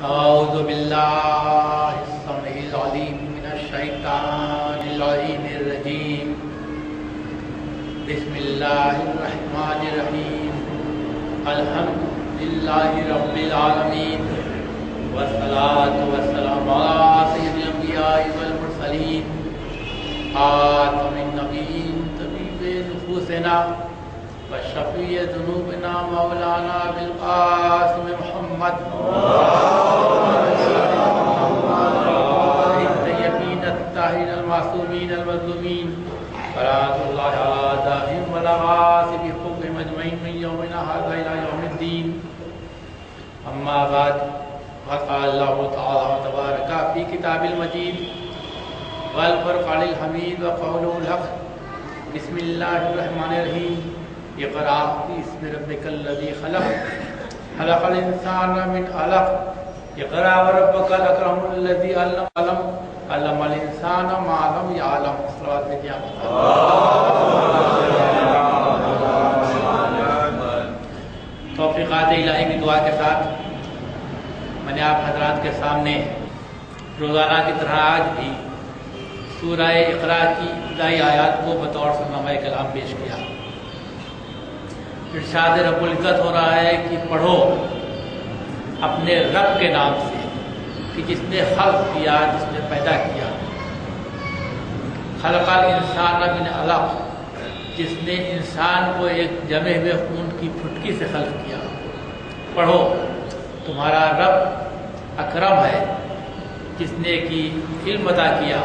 أعوذ بالله السميع العليم من الشيطان اللعين الرجيم. بسم الله الرحمن الرحيم. الحمد لله رب العالمين والصلاة والسلام على سيد الأنبياء والمرسلين خاتم النبيين طبيب نفوسنا وشفيع ذنوبنا مولانا بالقاسم محمد الطيبين الطاهرين المعصومين المظلومين صلاة الله على دائم والغاصب حكم أجمعين من يومنا هذا إلى يوم الدين. أما بعد فقال الله تعالى تبارك في كتاب المجيد والفرقان الحميد وقوله الحق. بسم الله الرحمن الرحيم. اقرأ باسم ربك الذي خلق خلق الإنسان من علق اقرأ وربك الأكرم الذي علم الإنسان ما لم يعلم. صلوات القیامت. توفیقات الہی کی دعا کے ساتھ میں نے آپ حضرات کے سامنے روزانہ کی طرح آج بھی سورہ اقرا کی ابتدائی آیات کو بطور سرنامہ کلام پیش کیا. ارشاد رب العزت ہو رہا ہے کہ پڑھو اپنے رب کے نام سے کہ جس نے خلق کیا، جس نے پیدا کیا. خلق الانسان من علق، جس نے انسان کو ایک جمے ہوئے خون کی پھٹکی سے خلق کیا. پڑھو تمہارا رب اکرم ہے جس نے کہ علم عطا کیا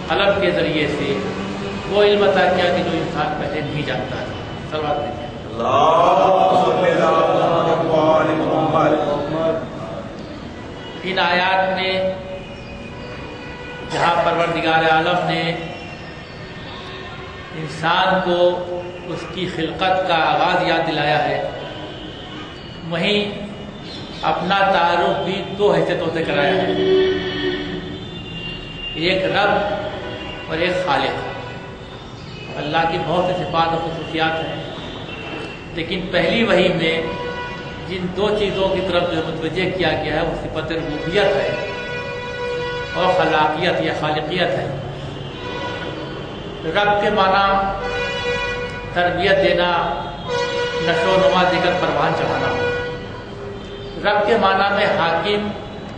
قلم کے ذریعے سے، وہ علم عطا کیا کہ جو انسان پہلے نہیں جانتا تھا. صلوات دیجیے. ان آیات میں جہاں پروردگار عالم نے انسان کو اس کی خلقت کا آغاز یاد دلایا ہے، وہیں اپنا تعارف بھی دو حیثیتوں سے کرایا ہے، ایک رب اور ایک خالق. اللہ کی بہت سی صفات و خصوصیات ہیں، لیکن پہلی وحی میں جن دو چیزوں کی طرف جو متوجہ کیا گیا ہے وہ صفت ربوبیت ہے اور خلاقیت یا خالقیت ہے. رب کے معنی تربیت دینا، نشو و نما دے کر پروان چڑھانا. رب کے معنی میں حاکم،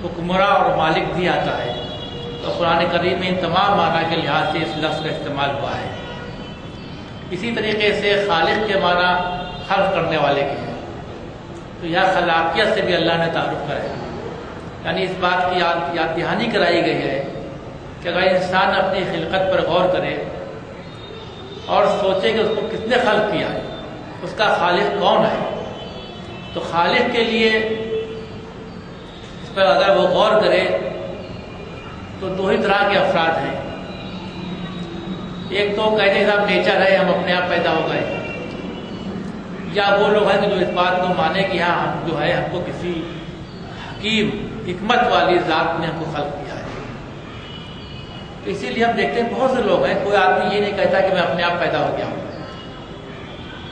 حکمراں اور مالک بھی آتا ہے. تو قرآن کریم میں ان تمام معنی کے لحاظ سے اس لفظ کا استعمال ہوا ہے. اسی طریقے سے خالق کے معنی خلق کرنے والے کے ہیں. تو یہاں خلاقیت سے بھی اللہ نے تعارف کرایا، یعنی اس بات کی یاد دہانی کرائی گئی ہے کہ اگر انسان اپنی خلقت پر غور کرے اور سوچے کہ اس کو کس نے خلق کیا ہے، اس کا خالق کون ہے، تو خالق کے لیے اس پر اگر وہ غور کرے تو دو ہی طرح کے افراد ہیں. ایک تو کہتے ہیں صاحب نیچر ہے، ہم اپنے آپ پیدا ہو گئے، یا وہ لوگ ہیں کہ جو اس بات کو مانے کہ ہاں ہم جو ہے ہم کو کسی حکیم حکمت والی ذات نے ہم کو خلق کیا ہے. تو اسی لیے ہم دیکھتے ہیں بہت سے لوگ ہیں، کوئی آدمی یہ نہیں کہتا کہ میں اپنے آپ پیدا ہو گیا ہوں.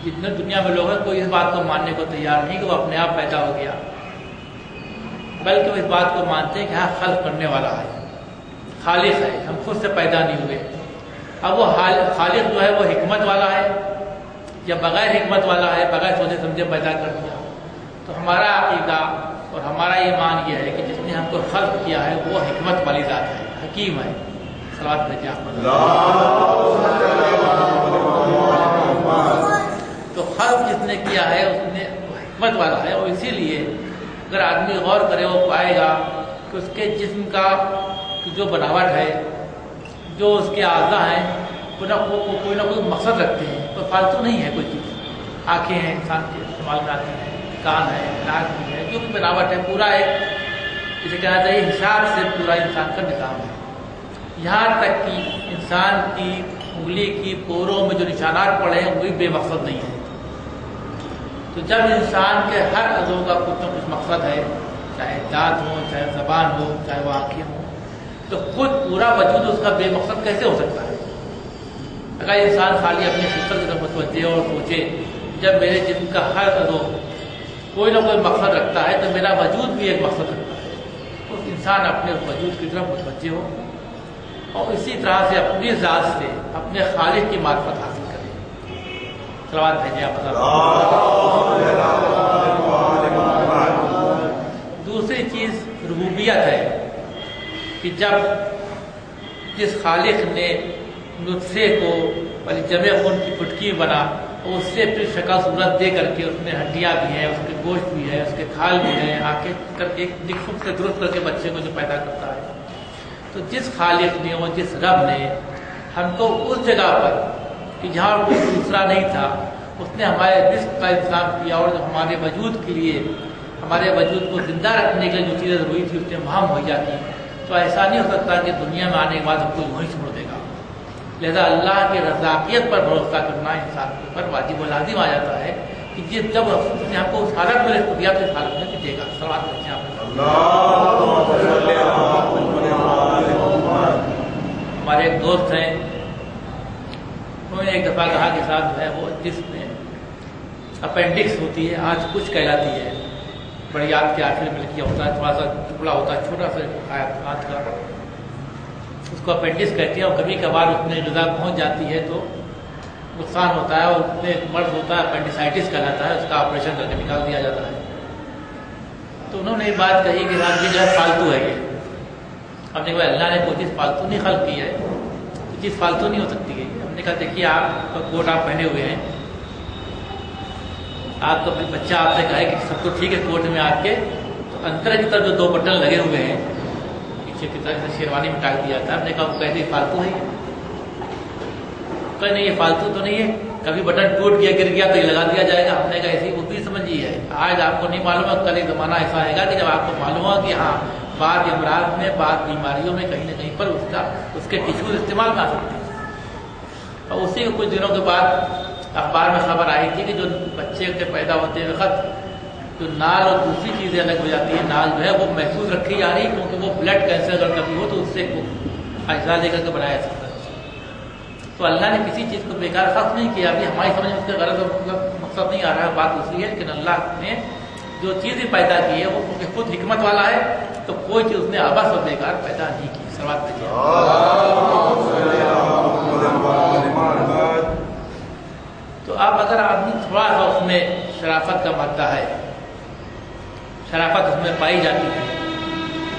جتنے دنیا میں لوگ ہیں کوئی اس بات کو ماننے کو تیار نہیں کہ وہ اپنے آپ پیدا ہو گیا، بلکہ وہ اس بات کو مانتے ہیں کہ ہاں خلق کرنے والا ہے، خالق ہے، ہم خود سے پیدا نہیں ہوئے. اب وہ خالق جو ہے وہ حکمت والا ہے یا بغیر حکمت والا ہے، بغیر سوچے سمجھے پیدا کر دیا. تو ہمارا عقیدہ اور ہمارا ایمان یہ ہے کہ جس نے ہم کو خلق کیا ہے وہ حکمت والی ذات ہے، حکیم ہے. صلوات بھیجیے احمد. تو خلق جس نے کیا ہے اس نے حکمت والا ہے، اور اسی لیے اگر آدمی غور کرے وہ پائے گا کہ اس کے جسم کا جو بناوٹ ہے، جو اس کے اعضاء ہیں، کوئی نہ کوئی مقصد رکھتے ہیں، کوئی فالتو نہیں ہے کوئی چیز. آنکھیں ہیں انسان کے استعمال میں آتی ہیں، کان ہے، ناک بھی ہے، جو بھی بناوٹ ہے پورا ایک جسے کہنا چاہیے حساب سے پورا انسان کا نظام ہے. یہاں تک کہ انسان کی انگلی کی پوروں میں جو نشانات پڑے ہیں وہی بے مقصد نہیں ہے. تو جب انسان کے ہر عضو کا کچھ نہ کچھ مقصد ہے، چاہے دانت ہو، چاہے زبان ہو، چاہے وہ آنکھیں ہوں، تو خود پورا وجود اس کا بے مقصد کیسے ہو سکتا ہے؟ اگر انسان خالی اپنی فطرت کی طرف متوجہ اور سوچے جب میرے جسم کا ہر عضو کوئی نہ کوئی مقصد رکھتا ہے تو میرا وجود بھی ایک مقصد رکھتا ہے. تو انسان اپنے وجود کی طرف متوجہ ہو اور اسی طرح سے اپنی ذات سے اپنے خالق کی معرفت حاصل کرے. صلوات بھیجیں آپ. دوسری چیز ربوبیت ہے کہ جب جس خالق نے نطفے کو جمع خون کی پٹکی بنا اور اس سے پھر شکل صورت دے کر کے اس میں ہڈیاں بھی ہیں، اس کے گوشت بھی ہے، اس کے کھال بھی ہیں، آنکھیں کر کے خود سے درست کر کے بچے کو جو پیدا کرتا ہے، تو جس خالق نے اور جس رب نے ہم کو اس جگہ پر کہ جہاں کوئی دوسرا نہیں تھا، اس نے ہمارے رزق کا انتظام کیا اور ہمارے وجود کے لیے، ہمارے وجود کو زندہ رکھنے کے لیے جو چیزیں ضروری تھی اس نے وہاں مہیا کی، تو ایسا نہیں ہو سکتا کہ دنیا میں آنے کے بعد ہم کو وہیں چھوڑ دے گا. لہذا اللہ کی رضاقیت پر بھروسہ کرنا انسان کے اوپر واجب و لازم آ جاتا ہے کہ جب اس نے ہم کو اس حالت میں رزق دیا تو اس حالت میں بھی دے گا. صلوات بچے آپ. ہمارے ایک دوست ہیں، انہوں نے ایک دفعہ کہا کہ صاحب جو ہے وہ جس میں اپینڈکس ہوتی ہے، آج کچھ کہلاتی ہے، بڑی آنت کے آخر میں لکھا ہوتا ہے، تھوڑا سا ٹکڑا ہوتا ہے چھوٹا سا آنت کا، اس کو اپینڈکس کہتے ہیں، اور کبھی کبھار اس میں غذا پہنچ جاتی ہے تو نقصان ہوتا ہے اور اس میں مرض ہوتا ہے، اپینڈیسائٹس کہلاتا ہے، اس کا آپریشن کر کے نکال دیا جاتا ہے. تو انہوں نے یہ بات کہی کہ صاحب یہ جو ہے فالتو ہے، یہ ہم نے کہا اللہ نے کوئی چیز فالتو نہیں خلق کی ہے، کوئی چیز فالتو نہیں ہو سکتی ہے. ہم نے کہا دیکھیے آپ کا کوٹ آپ پہنے ہوئے ہیں، آپ کا بچہ آپ سے کہے کہ سب تو ٹھیک ہے کوٹ میں آپ کے، تو اندر کی طرف جو 2 بٹن لگے ہوئے ہیں پیچھے کی طرف شیروانی میں ٹاک دیا تھا، ہم نے کہا وہ کہتے فالتو ہے، کہ نہیں یہ فالتو تو نہیں ہے، کبھی بٹن ٹوٹ گیا گر گیا تو یہ لگا دیا جائے گا. ہم نے کہا ایسی اردو سمجھی ہے، آج آپ کو نہیں معلوم ہے، کل ایک زمانہ ایسا آئے گا کہ جب آپ کو معلوم ہوگا کہ ہاں بعض امراض میں بعض بیماریوں میں کہیں نہ کہیں پر اس کے ٹیشوز استعمال میں آ سکتے ہیں. اور اسی کے کچھ دنوں کے بعد اخبار میں خبر آئی تھی کہ جو بچے کے پیدا ہوتے وقت جو نال اور دوسری چیزیں الگ ہو جاتی ہیں، نال جو ہے وہ محفوظ رکھی جا رہی ہے کیونکہ وہ بلڈ کینسر اگر کبھی ہو تو اس سے اجزاء لے کر کے بنایا جا سکتا ہے. تو اللہ نے کسی چیز کو بیکار خاص نہیں کیا. ابھی ہماری سمجھ میں اس کا غرض اور مقصد نہیں آ رہا ہے، بات دوسری ہے، لیکن اللہ نے جو چیزیں پیدا کی ہے وہ خود حکمت والا ہے، تو کوئی چیز اس نے عبث اور بیکار پیدا نہیں کی. صلوات بھیجیں. تو اب اگر آدمی تھوڑا سا اس میں شرافت کا مادہ ہے، شرافت اس میں پائی جاتی ہے،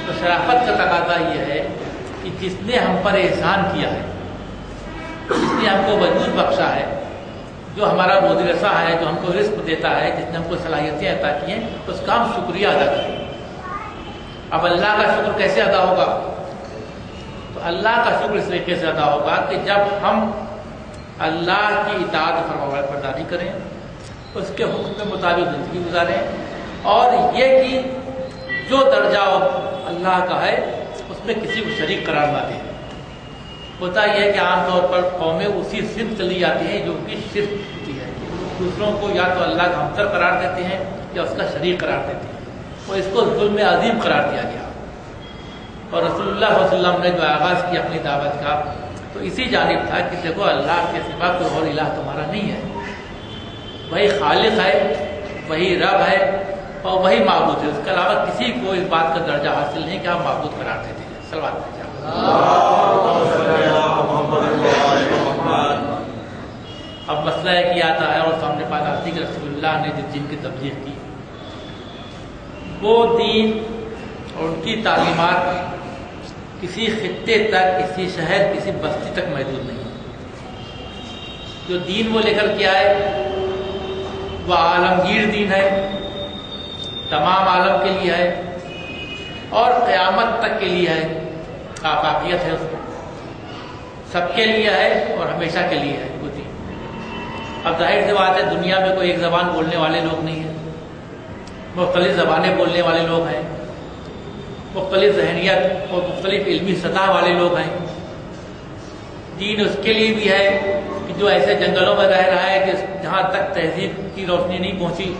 تو شرافت کا تقاضا یہ ہے کہ جس نے ہم پر احسان کیا ہے، جس نے ہم کو وجود بخشا ہے، جو ہمارا روزی رساں ہے، جو ہم کو رزق دیتا ہے، جس نے ہم کو صلاحیتیں عطا کی ہیں، اس کا ہم شکریہ ادا کریں. اب اللہ کا شکر کیسے ادا ہوگا؟ تو اللہ کا شکر اس طریقے سے ادا ہوگا کہ جب ہم اللہ کی اطاعت و فرمانبرداری کریں، اس کے حکم کے مطابق زندگی گزاریں، اور یہ کہ جو درجہ اللہ کا ہے اس میں کسی کو شریک قرار نہ دیں. ہوتا یہ ہے کہ عام طور پر قومیں اسی صنف چلی جاتی ہیں جو کہ شرک ہوتی ہے، دوسروں کو یا تو اللہ کا ہمسر قرار دیتے ہیں یا اس کا شریک قرار دیتے ہیں، اور اس کو ظلم عظیم قرار دیا گیا. اور رسول اللہ صلی اللہ علیہ وسلم نے جو آغاز کیا اپنی دعوت کا تو اسی جانب تھا کہ دیکھو اللہ کے سوا کوئی اور الہ تمہارا نہیں ہے، وہی خالق ہے، وہی رب ہے اور وہی معبود ہے، اس کے علاوہ کسی کو اس بات کا درجہ حاصل نہیں کہ آپ معبود قرار دیتے ہیں. صلوات بھیجیں. اب مسئلہ ہے کہ آتا ہے اور سامنے بات آتی کہ رسول اللہ نے جس دین کی تبلیغ کی وہ دین اور ان کی تعلیمات کسی خطے تک، کسی شہر، کسی بستی تک محدود نہیں. جو دین وہ لے کر کے آئے وہ عالمگیر دین ہے، تمام عالم کے لیے ہے اور قیامت تک کے لیے ہے. آفاقیت ہے، اس میں سب کے لیے ہے اور ہمیشہ کے لیے ہے وہ دین. اب ظاہر سی بات ہے دنیا میں کوئی ایک زبان بولنے والے لوگ نہیں ہیں، مختلف زبانیں بولنے والے لوگ ہیں، مختلف ذہنیت اور مختلف علمی سطح والے لوگ ہیں. دین اس کے لیے بھی ہے کہ جو ایسے جنگلوں میں رہ رہا ہے کہ جہاں تک تہذیب کی روشنی نہیں پہنچی